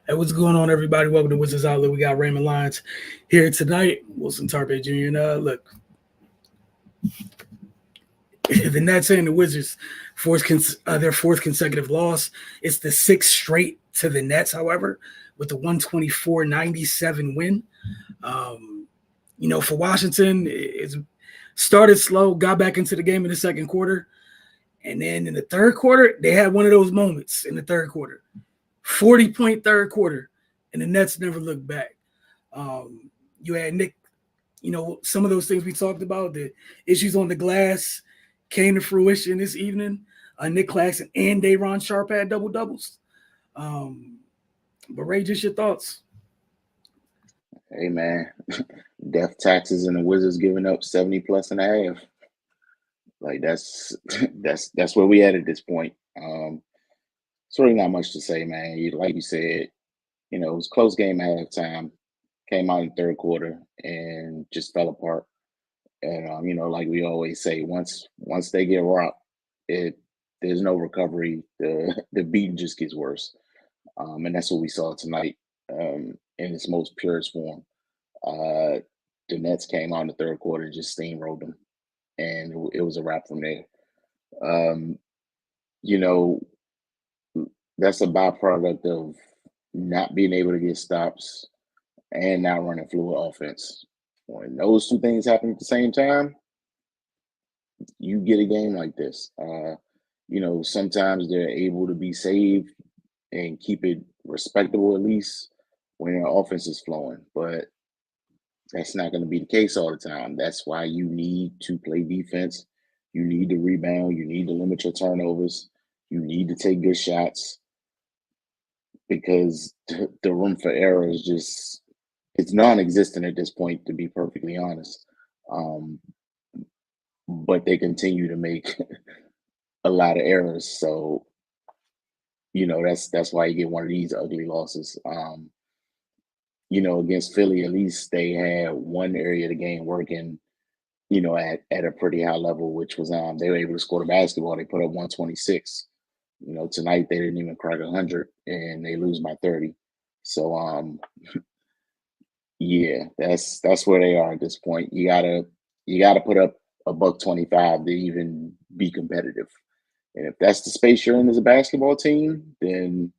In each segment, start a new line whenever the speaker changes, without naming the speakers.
Hey, what's going on, everybody? Welcome to Wizards Outlet. We got Raymond Lyons here tonight. Wilson Tarpe Jr. And look, the Nets and the Wizards, their fourth consecutive loss. It's the sixth straight to the Nets, however, with the 124-97 win. For Washington, it started slow, got back into the game in the second quarter. And then in the third quarter, they had one of those moments in the third quarter. 40-point third quarter, and the Nets never looked back. You had Nick, some of those things we talked about, the issues on the glass came to fruition this evening. Nick Claxton and Day'Ron Sharpe had double-doubles. But Ray, just your thoughts.
Hey, man, death taxes and the Wizards giving up 70 plus and a half. Like that's where we at this point. It's really not much to say, man. Like you said, it was a close game at halftime. Came out in the third quarter and just fell apart. And like we always say, once they get rocked, there's no recovery. The beating just gets worse. And that's what we saw tonight in its most purest form. The Nets came out in the third quarter and just steamrolled them, and it was a wrap from there. Um, you know, that's a byproduct of not being able to get stops and not running fluid offense. When those two things happen at the same time, you get a game like this. Sometimes they're able to be saved and keep it respectable at least when their offense is flowing. But that's not going to be the case all the time. That's why you need to play defense. You need to rebound. You need to limit your turnovers. You need to take good shots because the room for error is just it's non-existent at this point, to be perfectly honest. But they continue to make a lot of errors. So, that's why you get one of these ugly losses. Against Philly, at least they had one area of the game working, at a pretty high level, which was they were able to score the basketball. They put up 126. Tonight they didn't even crack 100 and they lose by 30. So yeah, that's where they are at this point. You gotta put up a $125 to even be competitive. And if that's the space you're in as a basketball team, then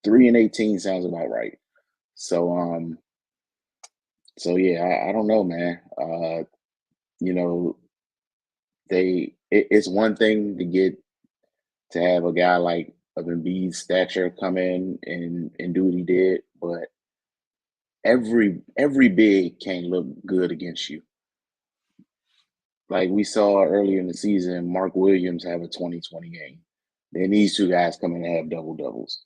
3-18 sounds about right. So yeah, I don't know, man. You know, it's one thing to have a guy like of Embiid's stature come in and do what he did, but every big can't look good against you. Like we saw earlier in the season, Mark Williams have a 20-20 game. Then these two guys come in and have double doubles.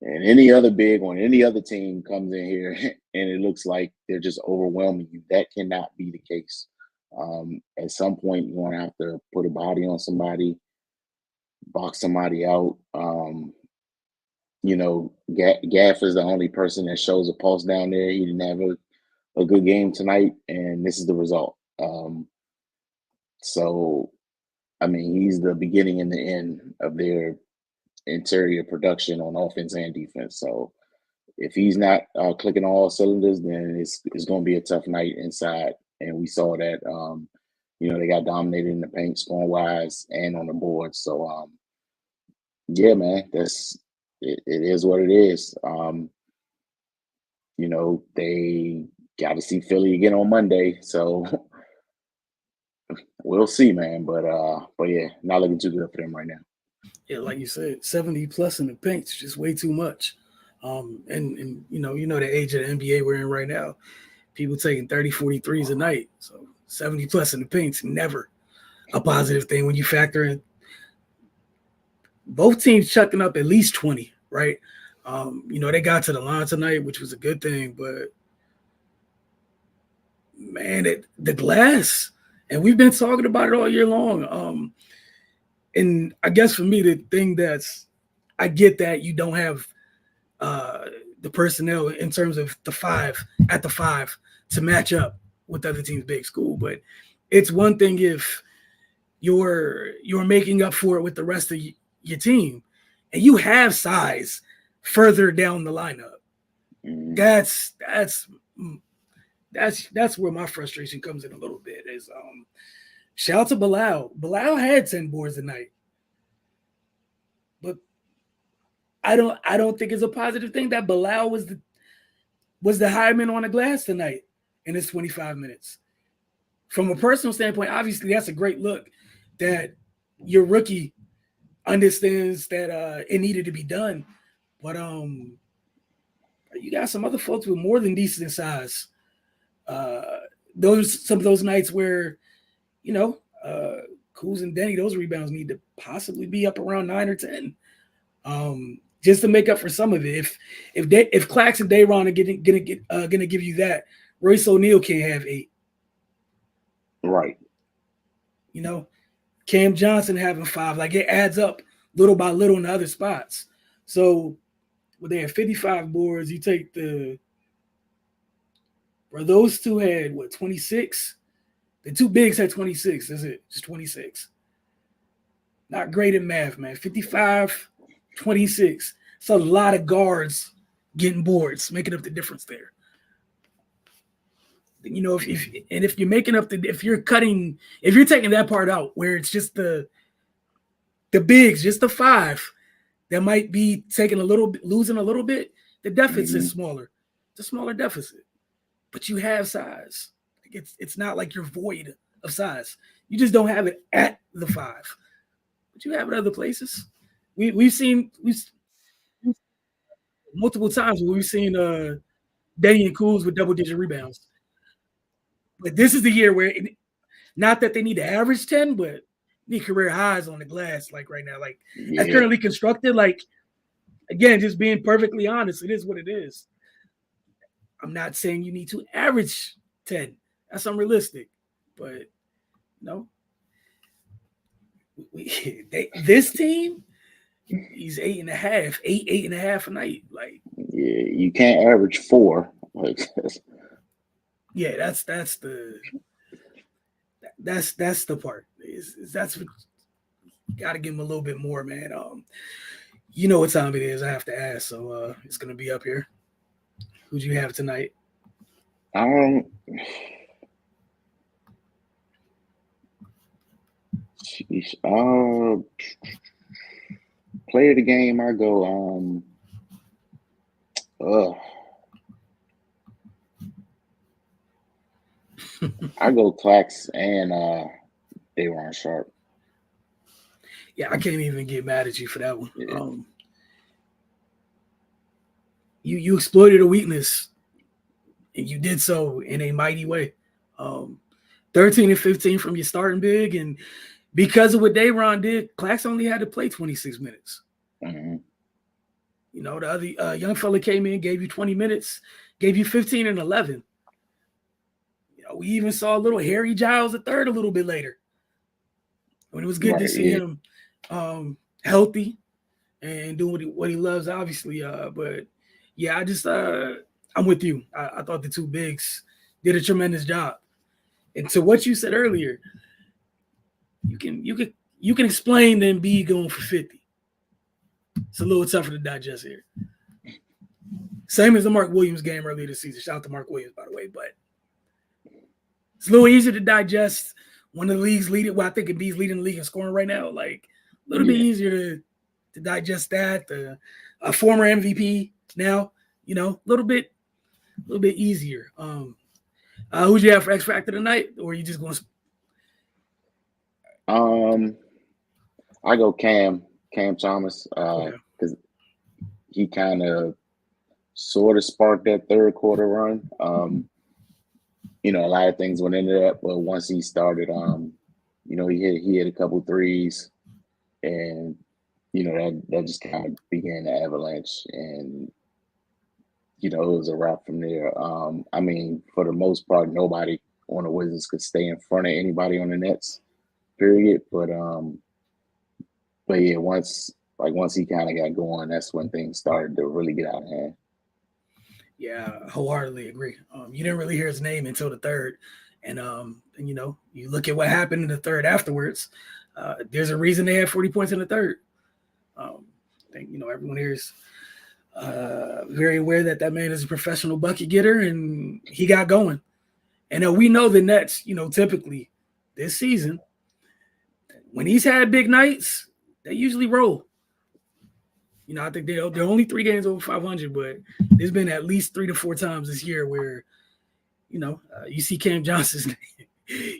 And any other big on any other team comes in here and it looks like they're just overwhelming you. That cannot be the case. At some point, you're going to have to put a body on somebody, box somebody out. Gaff is the only person that shows a pulse down there. He didn't have a good game tonight, and this is the result. So, I mean, he's the beginning and the end of their interior production on offense and defense. So, if he's not clicking all cylinders, then it's going to be a tough night inside. And we saw that, they got dominated in the paint, scoring wise, and on the board. So, yeah, man, it is what it is. They got to see Philly again on Monday. So we'll see, man. But yeah, not looking too good for them right now.
Yeah, like you said, 70 plus in the paint is just way too much. And the age of the NBA we're in right now, people taking 30, 43s a night. So 70 plus in the paint's never a positive thing when you factor in both teams chucking up at least 20, right? They got to the line tonight, which was a good thing, but man, the glass, and we've been talking about it all year long. And I guess for me, the thing I get that you don't have the personnel in terms of the five to match up with the other team's big school, but it's one thing if you're making up for it with the rest of your team, and you have size further down the lineup. That's where my frustration comes in a little bit. Is shout out to Bilal. Bilal had 10 boards tonight, but I don't think it's a positive thing that Bilal was the high man on the glass tonight in his 25 minutes. From a personal standpoint, obviously that's a great look that your rookie understands that it needed to be done. But you got some other folks with more than decent size. Some of those nights where, Kuz and Denny, those rebounds need to possibly be up around 9 or 10. Just to make up for some of it. If Clax and Dayron are gonna give you that, Royce O'Neal can't have 8.
Right.
Cam Johnson having 5. Like, it adds up little by little in the other spots. So when they have 55 boards, you take those two had 26? The two bigs had 26. That's it. Just 26. Not great at math, man. 55, 26. It's a lot of guards getting boards, making up the difference there. If you're making up if you're taking that part out where it's just the bigs, just the 5 that might be losing a little bit, the deficit is smaller. It's a smaller deficit, but you have size. It's not like you're void of size. You just don't have it at the 5, but you have it other places. We've seen multiple times where we've seen Denny and Kuz with double-digit rebounds. But this is the year where, not that they need to average 10, but need career highs on the glass, like right now. Like, as currently constructed, like, again, just being perfectly honest, it is what it is. I'm not saying you need to average 10. That's unrealistic. But, this team, he's 8.5, 8.5 a night. Like,
yeah, you can't average 4. Like,
yeah, that's the part. That's what got to give him a little bit more, man. You know what time it is? I have to ask, so it's gonna be up here. Who'd you have tonight?
Player of the game, I go I go Clax and Dayron Sharp.
Yeah, I can't even get mad at you for that one.
Yeah.
You exploited a weakness, and you did so in a mighty way. 13 and 15 from your starting big, and because of what Dayron did, Clax only had to play 26 minutes.
Mm-hmm.
The other young fella came in, gave you 20 minutes, gave you 15 and 11. We even saw a little Harry Giles III a little bit later, when it was good to see him healthy and doing what he loves, obviously. But yeah, I'm with you. I thought the two bigs did a tremendous job. And to what you said earlier, you can explain the Embiid going for 50. It's a little tougher to digest here. Same as the Mark Williams game earlier this season. Shout out to Mark Williams, by the way. But it's a little easier to digest one of the league's leading. Well, I think Embiid's leading the league in scoring right now. Like, a little bit easier to digest that. A former MVP now, a little bit easier. Who'd you have for X Factor tonight, or are you just going
to? I go Cam Thomas, because he kind of sort of sparked that third quarter run. A lot of things went into that, but once he started, he hit a couple threes, and that just kind of began the avalanche, and it was a wrap from there. For the most part, nobody on the Wizards could stay in front of anybody on the Nets, period. But yeah, once he kind of got going, that's when things started to really get out of hand.
Yeah, wholeheartedly agree. You didn't really hear his name until the third, and you look at what happened in the third afterwards. There's a reason they had 40 points in the third. I think everyone hears Very aware that man is a professional bucket getter, and he got going. And we know the Nets, typically this season, when he's had big nights, they usually roll. I think they're only 3 games over 500, but there's been at least 3 to 4 times this year where, you see Cam Johnson's name,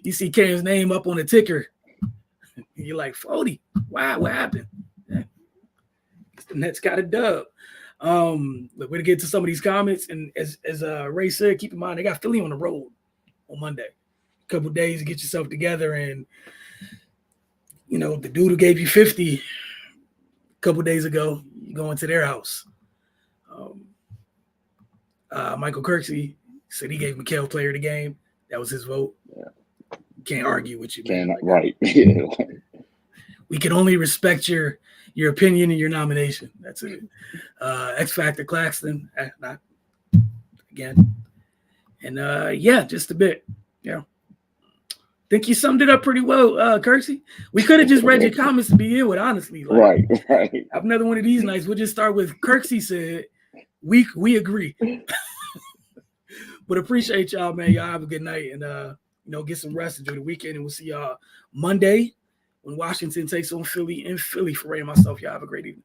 you see Cam's name up on the ticker. You're like, 40. Wow, what happened? Yeah. The Nets got a dub. Look, we're gonna get to some of these comments, and as Ray said, keep in mind they got Philly on the road on Monday. A couple days to get yourself together, and the dude who gave you 50 a couple days ago, you going to their house. Michael Kirksey said he gave Mikal player of the game. That was his vote. Yeah. Can't argue with you, man.
Right.
We can only respect your opinion and your nomination. That's it. X Factor Claxton, not again. And just a bit. Yeah. Think you summed it up pretty well, Kirksey. We could have just read your comments to begin with, honestly.
Right.
Have another one of these nights. We'll just start with Kirksey said, we agree. But appreciate y'all, man. Y'all have a good night, and get some rest, enjoy the weekend, and we'll see y'all Monday when Washington takes on Philly in Philly. For Ray and myself, y'all have a great evening.